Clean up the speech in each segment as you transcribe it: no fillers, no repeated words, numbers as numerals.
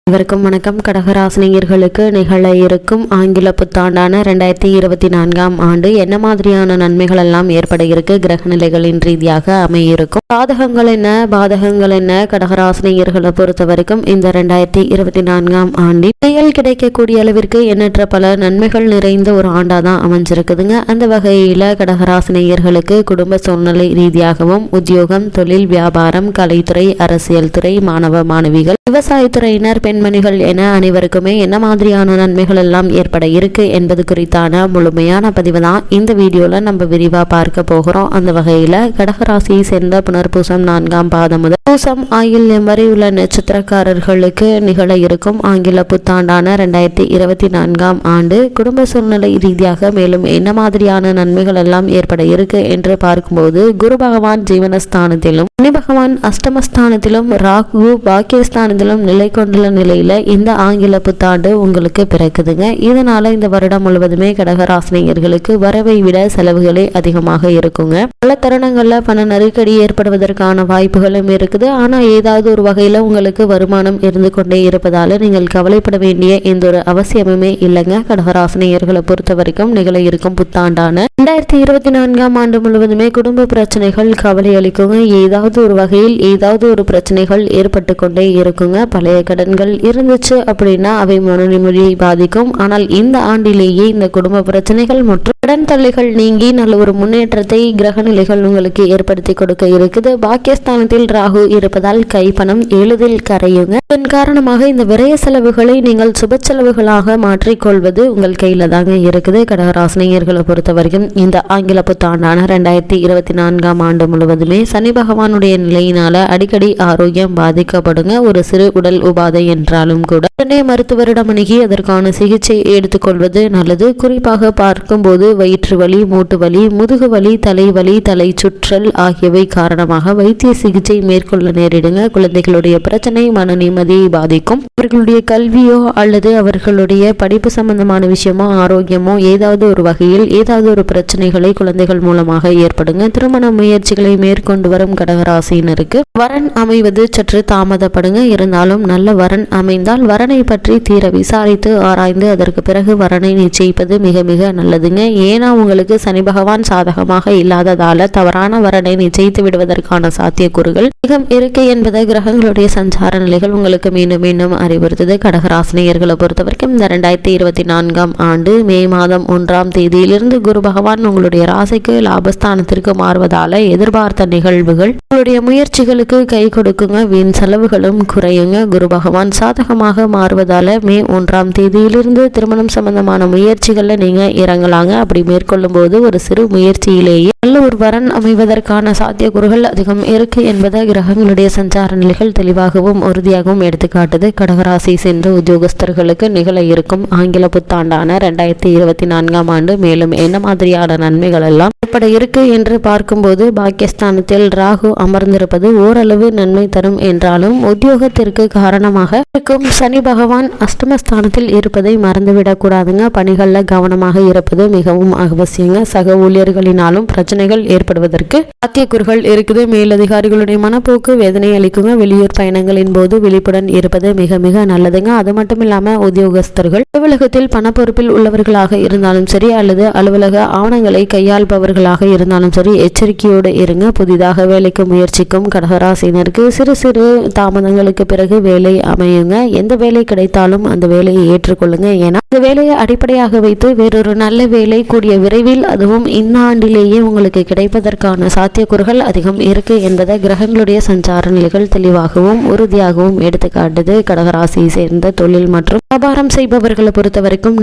அனைவருக்கும் வணக்கம். கடகராசினியர்களுக்கு நிகழ இருக்கும் ஆங்கில புத்தாண்டான 2024ஆம் ஆண்டு என்ன மாதிரியான நன்மைகள் எல்லாம் ஏற்பட இருக்கு, கிரக நிலைகளின் ரீதியாக அமையிருக்கும், சாதகங்கள் என்ன பாதகங்கள் என்ன, கடகராசினியர்களை பொறுத்த வரைக்கும் இந்த 2024ஆம் ஆண்டில் செயல் கிடைக்கக்கூடிய அளவிற்கு எண்ணற்ற பல நன்மைகள் நிறைந்த ஒரு ஆண்டா தான் அமைஞ்சிருக்குதுங்க. அந்த வகையில கடகராசினியர்களுக்கு குடும்ப சூழ்நிலை ரீதியாகவும் உத்தியோகம், தொழில், வியாபாரம், கலைத்துறை, அரசியல் துறை, மாணவ மாணவிகள், விவசாயத்துறையினர், பெண்மணிகள் என அனைவருக்குமே என்ன மாதிரியான நன்மைகள் எல்லாம் ஏற்பட இருக்கு என்பது குறித்தான முழுமையான பதிவு தான் இந்த வீடியோல நம்ம விரிவா பார்க்க போகிறோம். அந்த வகையில கடகராசியை சேர்ந்த புனர்பூசம் 4ஆம் பாதம் முதல் பூசம் ஆயில்யம் வரை உள்ள நட்சத்திரக்காரர்களுக்கு நிகழ இருக்கும் ஆங்கில புத்தாண்டான 2024ஆம் ஆண்டு குடும்ப சூழ்நிலை ரீதியாக மேலும் என்ன மாதிரியான நன்மைகள் எல்லாம் ஏற்பட இருக்கு என்று பார்க்கும்போது, குரு பகவான் ஜீவனஸ்தானத்திலும், சனி பகவான் அஷ்டமஸ்தானத்திலும், ராகு பாக்கியஸ்தானத்திலும் நிலை கொண்டுள்ள நிலையில இந்த ஆங்கில புத்தாண்டு உங்களுக்கு பிறக்குதுங்க. இதனால இந்த வருடம் முழுவதுமே கடகராசினியர்களுக்கு வரவை விட செலவுகளே அதிகமாக இருக்குங்க. பல தருணங்கள்ல பண நெருக்கடி ஏற்படுவதற்கான வாய்ப்புகளும் இருக்குது. ஆனா ஏதாவது ஒரு வகையில உங்களுக்கு வருமானம் இருந்து கொண்டே இருப்பதால நீங்கள் கவலைப்பட வேண்டிய எந்த ஒரு அவசியமுமே இல்லைங்க. கடகராசினியர்களை பொறுத்த வரைக்கும் நிகழ இருக்கும் புத்தாண்டான 2024ஆம் ஆண்டு முழுவதுமே குடும்ப பிரச்சனைகள் கவலை அளிக்குங்க. ஏதாவது ஒரு வகையில் ஏதாவது ஒரு பிரச்சனைகள் ஏற்பட்டு கொண்டே இருக்குங்க. பழைய கடன்கள் இருந்துச்சு அப்படின்னா அவை மன நிம்மதியை பாதிக்கும். ஆனால் இந்த ஆண்டிலேயே இந்த குடும்ப பிரச்சனைகள் மற்றும் கடன் தொல்லைகள் நீங்கி நல்ல ஒரு முன்னேற்றத்தை கிரக நிலைகள் உங்களுக்கு ஏற்படுத்தி கொடுக்க இருக்குது. பாக்கியஸ்தானத்தில் ராகு இருப்பதால் கைப்பணம் எளிதில் கரையுங்க. இதன் காரணமாக இந்த விரய செலவுகளை நீங்கள் சுப செலவுகளாக மாற்றிக்கொள்வது உங்கள் கையில தாங்க இருக்குது. கடகராசினியர்களை பொறுத்த வரைக்கும் இந்த ஆங்கில புத்தாண்டான 2024ஆம் ஆண்டு முழுவதுமே சனி பகவானுடைய நிலையினால அடிக்கடி ஆரோக்கியம் பாதிக்கப்படுங்க. ஒரு சிறு உடல் உபாதை என்றாலும் கூட உடனே மருத்துவரிடம் அணுகி அதற்கான சிகிச்சை எடுத்துக்கொள்வது நல்லது. குறிப்பாக பார்க்கும்போது வயிற்று வலி, மூட்டு வலி, முதுகு வலி, தலைவலி, தலை சுற்றல் ஆகியவை காரணமாக வைத்திய சிகிச்சை மேற்கொள்ள நேரிடுங்க. குழந்தைகளுடைய பிரச்சனை மன நிம்மதியை பாதிக்கும். அவர்களுடைய கல்வியோ அல்லது அவர்களுடைய படிப்பு சம்பந்தமான விஷயமோ ஆரோக்கியமோ ஏதாவது ஒரு வகையில் ஏதாவது ஒரு பிரச்சனைகளை குழந்தைகள் மூலமாக ஏற்படுங்க. திருமண முயற்சிகளை மேற்கொண்டு வரும் கடகராசியினருக்கு வரன் அமைவது சற்று தாமதப்படுங்க. இருந்தாலும் நல்ல வரன் அமைந்தால் வரனை பற்றி தீர விசாரித்து ஆராய்ந்து அதற்கு பிறகு வரனை நிச்சயிப்பது மிக மிக நல்லதுங்க. ஏன்னா உங்களுக்கு சனி பகவான் சாதகமாக இல்லாததால தவறான வரனை நிச்சயித்து விடுவதற்கான சாத்தியக்கூறுகள் மிகம் இருக்கு என்பதை கிரகங்களுடைய சஞ்சார நிலைகள் உங்களுக்கு மீண்டும் மீண்டும் அறிவுறுத்தது. கடகராசினியர்களை பொறுத்த வரைக்கும் இந்த 2024ஆம் ஆண்டு மே மாதம் 1ஆம் தேதியிலிருந்து குரு பகவான் உங்களுடைய ராசிக்கு லாபஸ்தானத்திற்கு மாறுவதால எதிர்பார்த்த நிகழ்வுகள் உங்களுடைய முயற்சிகளுக்கு கை கொடுக்குங்க. வீண் செலவுகளும் குறையுங்க. குரு பகவான் சாதகமாக மாறுவதால மே 1ஆம் தேதியிலிருந்து திருமணம் சம்பந்தமான முயற்சிகள்ல நீங்க இறங்கலாங்க. அப்படி மேற்கொள்ளும் போது ஒரு சிறு முயற்சியிலேயே நல்ல ஒரு வரன் அமைவதற்கான சாத்தியக்கூறுகள் அதிகம் இருக்கு என்பதை கிரகங்களுடைய சஞ்சார நிலைகள் தெளிவாகவும் உறுதியாகவும் எடுத்துக்காட்டுது. கடகராசி சென்ற உத்தியோகஸ்தர்களுக்கு நிகழ இருக்கும் ஆங்கில புத்தாண்டான 2024ஆம் ஆண்டு மேலும் என்ன மாதிரியான நன்மைகள் எல்லாம் ஏற்பட இருக்கு என்று பார்க்கும்போது, பாக்கியஸ்தானத்தில் ராகு அமர்ந்திருப்பது ஓரளவு நன்மை தரும் என்றாலும் உத்தியோகத்திற்கு காரணமாக இருக்கும் சனி பகவான் அஷ்டமஸ்தானத்தில் இருப்பதை மறந்துவிடக் கூடாதுங்க. பணிகள்ல கவனமாக இருப்பது மிகவும் அவசியங்க. சக ஊழியர்களினாலும் பிரச்சனைகள் ஏற்படுவதற்கு சாத்தியக்கூறுகள் இருக்குது. மேலதிகாரிகளுடைய மனப்போக்கு வேதனை அளிக்குங்க. வெளியூர் பயணங்களின் போது விழிப்புடன் இருப்பது மிக மிக நல்லதுங்க. அது மட்டும் இல்லாம உத்தியோகஸ்தர்கள் அலுவலகத்தில் பணப்பொறுப்பில் உள்ளவர்களாக இருந்தாலும் சரி அல்லது அலுவலக ஆவணங்களை கையாள்பவர்களாக இருந்தாலும் சரி எச்சரிக்கையோடு இருங்க. புதிதாக வேலைக்கு முயற்சிக்கும் கடகராசினருக்கு சிறு சிறு தாமதங்களுக்கு பிறகு வேலை அமையுங்க. எந்த வேலை கிடைத்தாலும் அந்த வேலையை ஏற்றுக்கொள்ளுங்க. ஏன்னா இந்த வேலையை அடிப்படையாக வைத்து வேறொரு நல்ல வேலை கூடிய விரைவில் அதுவும் இந்த ஆண்டிலேயே உங்களுக்கு கிடைப்பதற்கான சாத்தியக்கூறுகள் அதிகம் இருக்கு என்பதை கிரகங்களுடைய சஞ்சார நிலைகள் தெளிவாகவும் உறுதியாகவும் எடுத்துக்காட்டுது. கடகராசியை சேர்ந்த தொழில் மற்றும் வியாபாரம் செய்பவர்களை பொறுத்த வரைக்கும்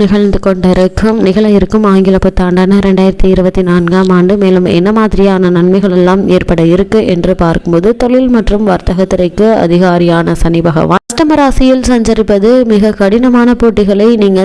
நிகழ இருக்கும் ஆங்கில புத்தாண்டான 2024ஆம் ஆண்டு மேலும் என்ன மாதிரியான நன்மைகள் எல்லாம் ஏற்பட இருக்கு என்று பார்க்கும்போது, தொழில் மற்றும் வர்த்தக துறைக்கு அதிகாரியான சனி பகவான் அஷ்டமராசியில் சஞ்சரிப்பது மிக கடினமான போட்டிகளை நீங்க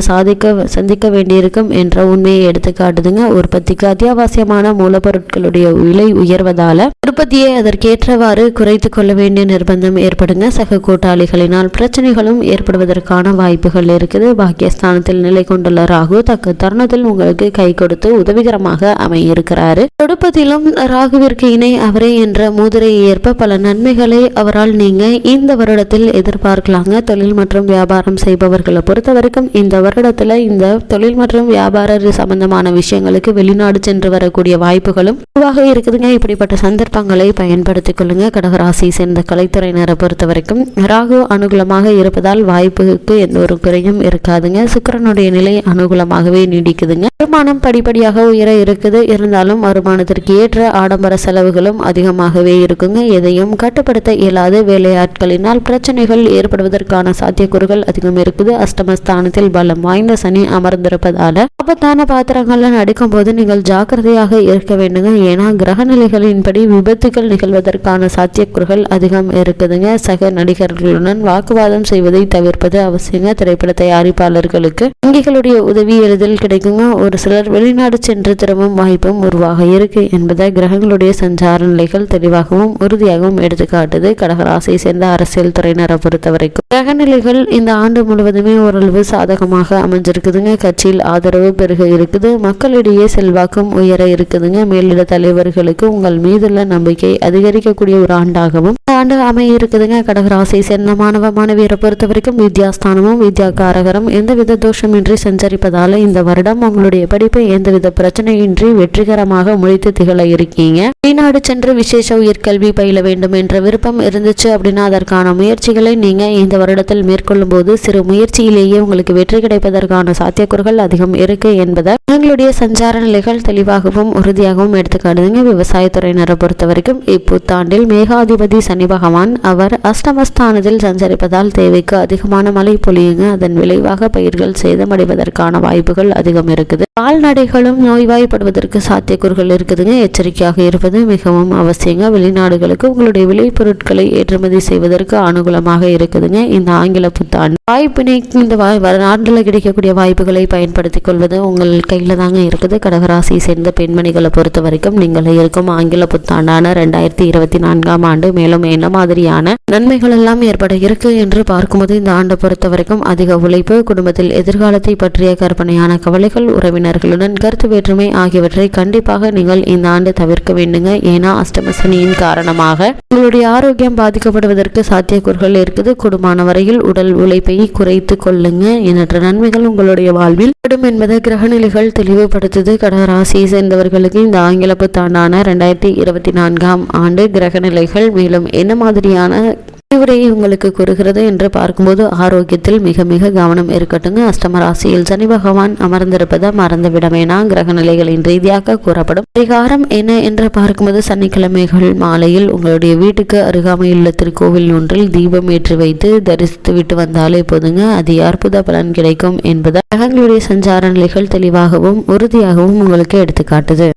சந்திக்க வேண்டியிருக்கும் என்ற உண்மையை எடுத்துக்காட்டுதுங்க. உற்பத்திக்கு அத்தியாவசியமான மூலப்பொருட்களுடைய விலை உயர்வதால உற்பத்தியை அதற்கேற்றவாறு குறைத்து கொள்ள வேண்டிய நிர்பந்தம் ஏற்படுங்க. சக கூட்டாளிகளினால் பிரச்சனைகளும் ஏற்படுவதற்கான வாய்ப்புகள் இருக்குது. பாக்கியஸ்தானத்தில் நிலை கொண்டுள்ள ராகு தக்க தருணத்தில் உங்களுக்கு கை கொடுத்து உதவிகரமாக அமையிருக்கிறாரு. தொடுப்பதிலும் ராகுவிற்கு இணை அவரே என்ற முதிரையை ஏற்ப பல நன்மைகளை அவரால் நீங்க இந்த வருடத்தில் எதிர்பார்க்க பார்க்கலாங்க. தொழில் மற்றும் வியாபாரம் செய்பவர்களை பொறுத்த வரைக்கும் இந்த வருடத்துல இந்த தொழில் மற்றும் வியாபார சம்பந்தமான விஷயங்களுக்கு வெளிநாடு சென்று வரக்கூடிய வாய்ப்புகளும் உருவாக இருக்குதுங்க. இப்படிப்பட்ட சந்தர்ப்பங்களை பயன்படுத்திக் கொள்ளுங்க. கடகராசி சேர்ந்த கலைத்துறையினரை பொறுத்த வரைக்கும் ராகு அனுகூலமாக இருப்பதால் வாய்ப்புக்கு எந்த ஒரு குறையும் இருக்காதுங்க. சுக்கிரனுடைய நிலை அனுகூலமாகவே நீடிக்குதுங்க. வருமானம் படிப்படியாக உயர இருக்குது. இருந்தாலும் வருமானத்திற்கு ஏற்ற ஆடம்பர செலவுகளும் அதிகமாகவே இருக்குங்க. எதையும் கட்டுப்படுத்த இயலாத வேலையாட்களினால் பிரச்சனைகள் ஏற்படுவதற்கான சாத்தியக்கூறுகள் அதிகம் இருக்குது. அஷ்டமஸ்தானத்தில் பலம் வாய்ந்த சனி அமர்ந்திருப்பதால ஆபத்தான பாத்திரங்கள்ல நடிக்கும் போது நீங்கள் ஜாக்கிரதையாக இருக்க வேண்டுங்க. ஏன்னா கிரக நிலைகளின்படி விபத்துகள் நிகழ்வதற்கான சாத்தியக்கூறுகள் அதிகம் இருக்குதுங்க. சக நடிகர்களுடன் வாக்குவாதம் செய்வதை தவிர்ப்பது அவசியங்க. திரைப்பட தயாரிப்பாளர்களுக்கு வங்கிகளுடைய உதவி எளிதில் கிடைக்குங்க. ஒரு சிலர் வெளிநாடு சென்று திரும்பும் வாய்ப்பும் உருவாக இருக்கு என்பதை கிரகங்களுடைய சஞ்சார நிலைகள் தெளிவாகவும் உறுதியாகவும் எடுத்துக்காட்டுது. கடகராசியை சேர்ந்த அரசியல் துறையினரை பொறுத்த வரைக்கும் கிரக நிலைகள் இந்த ஆண்டு முழுவதுமே ஓரளவு சாதகமாக அமைஞ்சிருக்குதுங்க. கட்சியில் ஆதரவு பெருக இருக்குது. மக்களிடையே செல்வாக்கும் உயர இருக்குதுங்க. மேலிட தலைவர்களுக்கு உங்கள் மீதுள்ள நம்பிக்கை அதிகரிக்கக்கூடிய ஒரு ஆண்டாகவும் இந்த ஆண்டு அமைய இருக்குதுங்க. கடகராசியை சேர்ந்த மாணவ மாணவியரை பொறுத்த வரைக்கும் வித்யாஸ்தானமும் வித்யாகாரகரும் எந்தவித தோஷமின்றி சஞ்சரிப்பதால இந்த வருடம் உங்களுடைய படிப்பை எந்தவித பிரச்சனையின்றி வெற்றிகரமாக முடித்து திகழ இருக்கீங்க. வெளிநாடு சென்று விசேஷ உயர்கல்வி பயில வேண்டும் என்ற விருப்பம் இருந்துச்சு அப்படின்னா அதற்கான முயற்சிகளை நீங்க இந்த வருடத்தில் மேற்கொள்ளும் போது சிறு முயற்சியிலேயே உங்களுக்கு வெற்றி கிடைப்பதற்கான சாத்தியக்கூறுகள் அதிகம் இருக்கு என்பதை எங்களுடைய சஞ்சார நிலைகள் தெளிவாகவும் உறுதியாகவும் எடுத்துக்காட்டுதுங்க. விவசாயத்துறையினரை பொறுத்த வரைக்கும் இப்புத்தாண்டில் மேகாதிபதி சனி பகவான் அவர் அஷ்டமஸ்தானத்தில் சஞ்சரிப்பதால் தேவைக்கு அதிகமான மழை பொழியுங்க. அதன் விளைவாக பயிர்கள் சேதமடைவதற்கான வாய்ப்புகள் அதிகம் இருக்குது. கால்நடைகளும் நோய்வாய்ப்படுவதற்கு சாத்தியக்கூறுகள் இருக்குதுங்க. எச்சரிக்கையாக இருப்பது மிகவும் அவசியங்க. வெளிநாடுகளுக்கு உங்களுடைய விளைபொருட்களை ஏற்றுமதி செய்வதற்கு அனுகூலமாக இருக்குதுங்க. இந்த ஆங்கில புத்தாண்டு வாய்ப்பினை இந்த நாட்டில் கிடைக்கக்கூடிய வாய்ப்புகளை பயன்படுத்திக் கொள்வது உங்கள் கையில தாங்க இருக்குது. கடகராசியை சேர்ந்த பெண்மணிகளை பொறுத்த வரைக்கும் நீங்கள் இருக்கும் ஆங்கில புத்தாண்டான 2024ஆம் ஆண்டு மேலும் என்ன மாதிரியான நன்மைகள் எல்லாம் ஏற்பட இருக்கு என்று பார்க்கும்போது இந்த ஆண்டை பொறுத்த வரைக்கும் அதிக உழைப்பு, குடும்பத்தில் எதிர்காலத்தை பற்றிய கற்பனையான கவலைகள், உறவினர்களுடன் கருத்து வேற்றுமை ஆகியவற்றை கண்டிப்பாக நீங்கள் இந்த ஆண்டு தவிர்க்க வேண்டுங்க. ஏன்னா அஷ்டமசனியின் காரணமாக உங்களுடைய ஆரோக்கியம் பாதிக்கப்படுவதற்கு சாத்தியக்கூறுகள் இருக்குது. கூடுமான வரையில் உடல் உழைப்பை குறைத்து கொள்ளுங்க. எண்ணற்ற நன்மைகள் உங்களுடைய வாழ்வில் படும் என்பதை கிரகநிலைகள் தெளிவுபடுத்துது. கடகராசியை சேர்ந்தவர்களுக்கு இந்த ஆங்கில புத்தாண்டான 2024ஆம் ஆண்டு கிரகநிலைகள் மேலும் என்ன மாதிரியான உரையை உங்களுக்கு கூறுகிறது என்று பார்க்கும்போது ஆரோக்கியத்தில் மிக மிக கவனம் இருக்கட்டுங்க. அஷ்டம ராசியில் சனி பகவான் அமர்ந்திருப்பதை மறந்துவிட வேணாம். கிரக நிலைகளின் ரீதியாக கூறப்படும் பரிகாரம் என்ன என்று பார்க்கும்போது சனிக்கிழமைகள் மாலையில் உங்களுடைய வீட்டுக்கு அருகாமையுள்ள திருக்கோவில் ஒன்றில் தீபம் ஏற்றி வைத்து தரிசித்து விட்டு வந்தாலே போதுங்க. அது அற்புத பலன் கிடைக்கும் என்பதை கிரகங்களுடைய சஞ்சார நிலைகள் தெளிவாகவும் உறுதியாகவும் உங்களுக்கு எடுத்துக்காட்டுது.